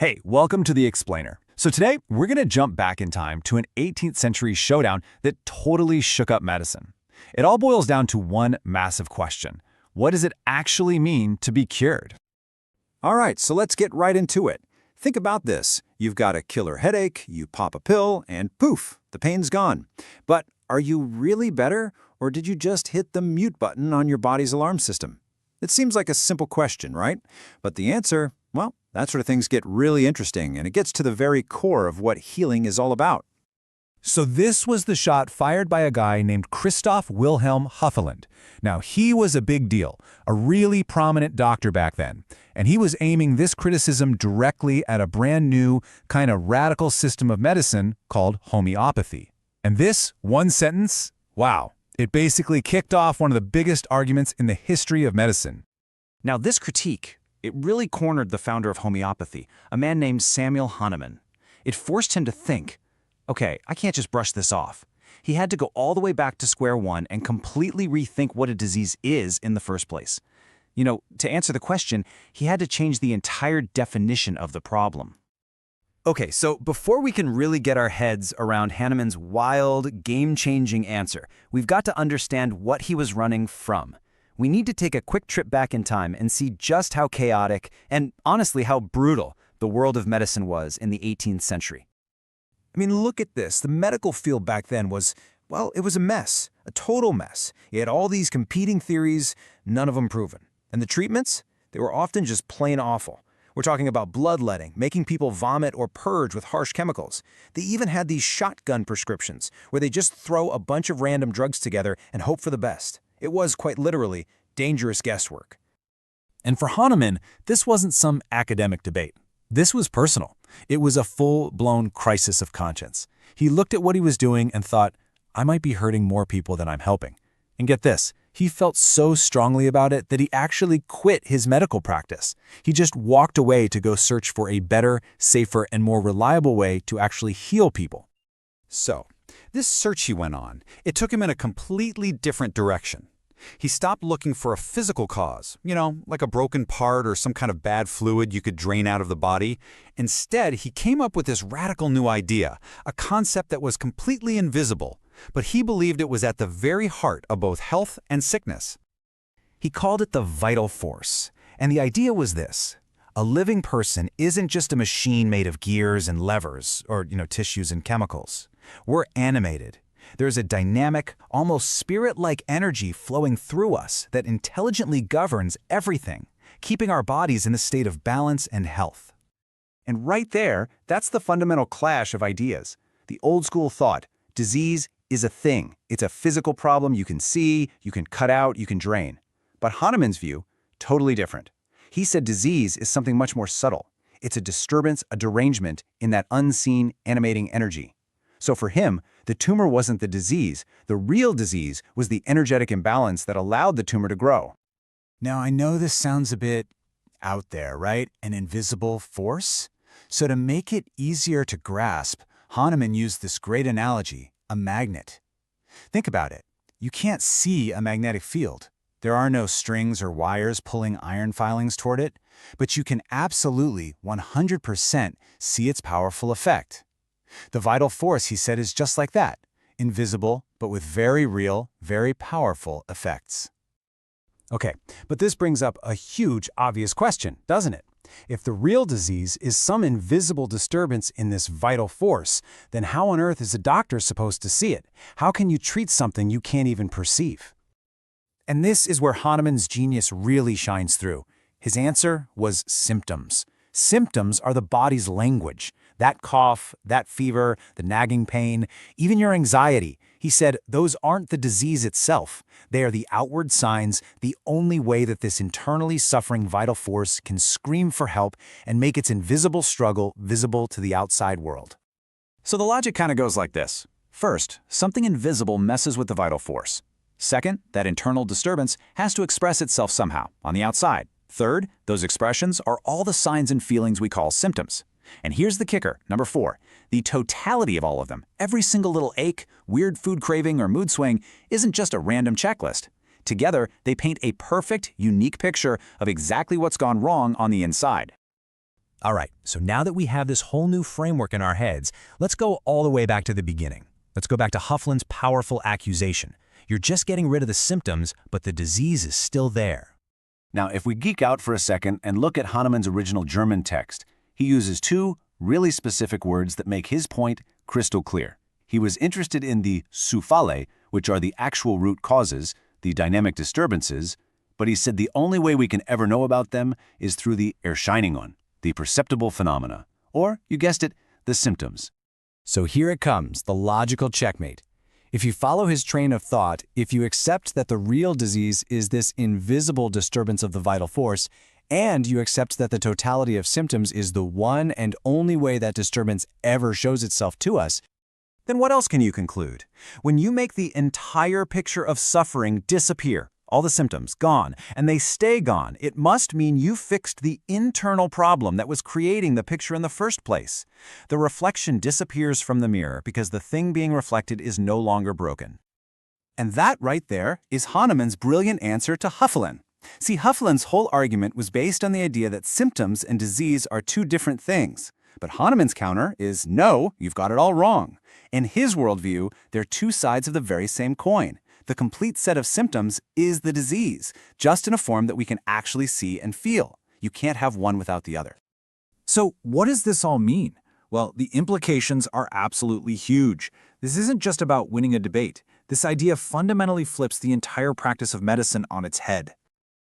Hey, welcome to The Explainer. So today, we're going to jump back in time to an 18th century showdown that totally shook up medicine. It all boils down to one massive question. What does it actually mean to be cured? All right, so let's get right into it. Think about this. You've got a killer headache, you pop a pill, and poof, the pain's gone. But are you really better, or did you just hit the mute button on your body's alarm system? It seems like a simple question, right? But the answer, well, that's where things get really interesting, and it gets to the very core of what healing is all about. So this was the shot fired by a guy named Christoph Wilhelm Hufeland. Now, he was a big deal, a really prominent doctor back then, and he was aiming this criticism directly at a brand new, kind of radical system of medicine called homeopathy. And this one sentence, wow, it basically kicked off one of the biggest arguments in the history of medicine. Now, this critique, it really cornered the founder of homeopathy, a man named Samuel Hahnemann. It forced him to think, okay, I can't just brush this off. He had to go all the way back to square one and completely rethink what a disease is in the first place. You know, to answer the question, he had to change the entire definition of the problem. Okay, so before we can really get our heads around Hahnemann's wild, game-changing answer, we've got to understand what he was running from. We need to take a quick trip back in time and see just how chaotic and, honestly, how brutal the world of medicine was in the 18th century. I mean, look at this. The medical field back then was, well, it was a mess, a total mess. You had all these competing theories, none of them proven. And the treatments? They were often just plain awful. We're talking about bloodletting, making people vomit or purge with harsh chemicals. They even had these shotgun prescriptions, where they just throw a bunch of random drugs together and hope for the best. It was, quite literally, dangerous guesswork. And for Hahnemann, this wasn't some academic debate. This was personal. It was a full-blown crisis of conscience. He looked at what he was doing and thought, I might be hurting more people than I'm helping. And get this, he felt so strongly about it that he actually quit his medical practice. He just walked away to go search for a better, safer, and more reliable way to actually heal people. So, this search he went on, it took him in a completely different direction. He stopped looking for a physical cause, like a broken part or some kind of bad fluid you could drain out of the body. Instead, he came up with this radical new idea, a concept that was completely invisible, but he believed it was at the very heart of both health and sickness. He called it the vital force, and the idea was this. A living person isn't just a machine made of gears and levers or, tissues and chemicals. We're animated. There's a dynamic, almost spirit-like energy flowing through us that intelligently governs everything, keeping our bodies in a state of balance and health. And right there, that's the fundamental clash of ideas. The old-school thought, disease is a thing. It's a physical problem you can see, you can cut out, you can drain. But Hahnemann's view, totally different. He said disease is something much more subtle. It's a disturbance, a derangement in that unseen, animating energy. So for him, the tumor wasn't the disease. The real disease was the energetic imbalance that allowed the tumor to grow. Now, I know this sounds a bit out there, right? An invisible force? So to make it easier to grasp, Hahnemann used this great analogy, a magnet. Think about it. You can't see a magnetic field. There are no strings or wires pulling iron filings toward it, but you can absolutely 100% see its powerful effect. The vital force, he said, is just like that, invisible, but with very real, very powerful effects. Okay, but this brings up a huge, obvious question, doesn't it? If the real disease is some invisible disturbance in this vital force, then how on earth is a doctor supposed to see it? How can you treat something you can't even perceive? And this is where Hahnemann's genius really shines through. His answer was symptoms. Symptoms are the body's language. That cough, that fever, the nagging pain, even your anxiety. He said those aren't the disease itself. They are the outward signs, the only way that this internally suffering vital force can scream for help and make its invisible struggle visible to the outside world. So the logic kind of goes like this. First, something invisible messes with the vital force. Second, that internal disturbance has to express itself somehow, on the outside. Third, those expressions are all the signs and feelings we call symptoms. And here's the kicker, number 4. The totality of all of them, every single little ache, weird food craving, or mood swing, isn't just a random checklist. Together, they paint a perfect, unique picture of exactly what's gone wrong on the inside. All right, so now that we have this whole new framework in our heads, let's go all the way back to the beginning. Let's go back to Hufeland's powerful accusation. You're just getting rid of the symptoms, but the disease is still there. Now, if we geek out for a second and look at Hahnemann's original German text, he uses two really specific words that make his point crystal clear. He was interested in the Zufälle, which are the actual root causes, the dynamic disturbances, but he said the only way we can ever know about them is through the Erscheinungen, the perceptible phenomena, or, you guessed it, the symptoms. So here it comes, the logical checkmate. If you follow his train of thought, if you accept that the real disease is this invisible disturbance of the vital force, and you accept that the totality of symptoms is the one and only way that disturbance ever shows itself to us, then what else can you conclude? When you make the entire picture of suffering disappear, all the symptoms gone, and they stay gone, it must mean you fixed the internal problem that was creating the picture in the first place. The reflection disappears from the mirror because the thing being reflected is no longer broken. And that right there is Hahnemann's brilliant answer to Hufeland. See, Hufeland's whole argument was based on the idea that symptoms and disease are two different things. But Hahnemann's counter is, no, you've got it all wrong. In his worldview, they're two sides of the very same coin. The complete set of symptoms is the disease, just in a form that we can actually see and feel. You can't have one without the other. So what does this all mean? Well, the implications are absolutely huge. This isn't just about winning a debate. This idea fundamentally flips the entire practice of medicine on its head.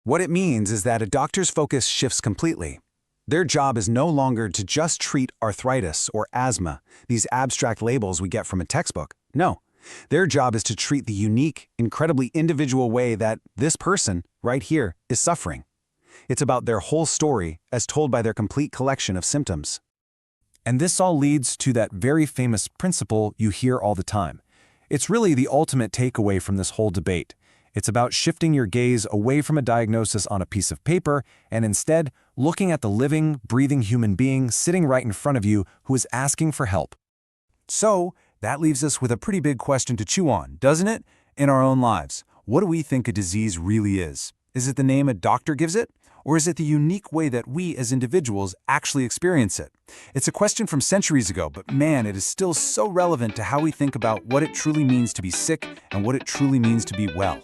What it means is that a doctor's focus shifts completely. Their job is no longer to just treat arthritis or asthma, these abstract labels we get from a textbook. No. Their job is to treat the unique, incredibly individual way that this person, right here, is suffering. It's about their whole story as told by their complete collection of symptoms. And this all leads to that very famous principle you hear all the time. It's really the ultimate takeaway from this whole debate. It's about shifting your gaze away from a diagnosis on a piece of paper and instead looking at the living, breathing human being sitting right in front of you who is asking for help. So, that leaves us with a pretty big question to chew on, doesn't it? In our own lives, what do we think a disease really is? Is it the name a doctor gives it? Or is it the unique way that we as individuals actually experience it? It's a question from centuries ago, but man, it is still so relevant to how we think about what it truly means to be sick and what it truly means to be well.